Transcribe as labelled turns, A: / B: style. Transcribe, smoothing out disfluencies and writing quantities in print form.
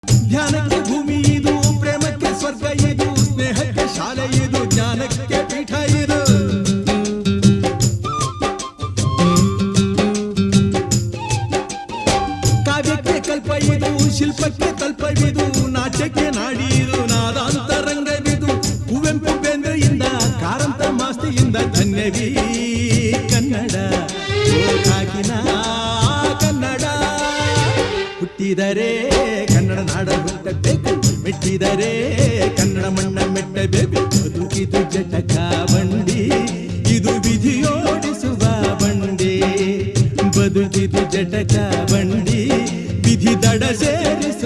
A: ಧ್ಯಾನಕ್ಕೆ ಭೂಮಿ ಇದು, ಪ್ರೇಮಕ್ಕೆ ಸ್ವರ್ಗ ಇದು, ಸ್ನೇಹಕ್ಕೆ ಶಾಲೆ ಇದು, ಜ್ಞಾನಕ್ಕೆ ಪೀಠ ಇದು. ಕಾವ್ಯಕ್ಕೆ ಕಲ್ಪ ಇದು, ಶಿಲ್ಪಕ್ಕೆ ತಲ್ಪವಿದು, ನಾಟ್ಯಕ್ಕೆ ನಾಡಿ ಇದು, ನಾದಾಂತರಂಗವಿದು. ಕುವೆಂಪು ಬೇಂದ್ರೆಯಿಂದ ಕಾರಂತ ಮಾಸ್ತಿಯಿಂದ ಧನ್ಯವೀ ಕನ್ನಡ, ಕಾಕಿನ ಕನ್ನಡ. ಹುಟ್ಟಿದರೆ ಕನ್ನಡ ನಾಡ ಹುಟ್ಟಬೇಕು, ಮೆಟ್ಟಿದರೆ ಕನ್ನಡ ಮಣ್ಣ ಮೆಟ್ಟಬೇಕು. ಬದುಕಿದು ಜಟಕ ಬಂಡಿ, ಇದು ವಿಧಿಯೋಡಿಸುವ ಬಂಡಿ. ಬದುಕಿದು ಜಟಕ ಬಂಡಿ, ವಿಧಿ ದಡ ಸೇರಿಸುವ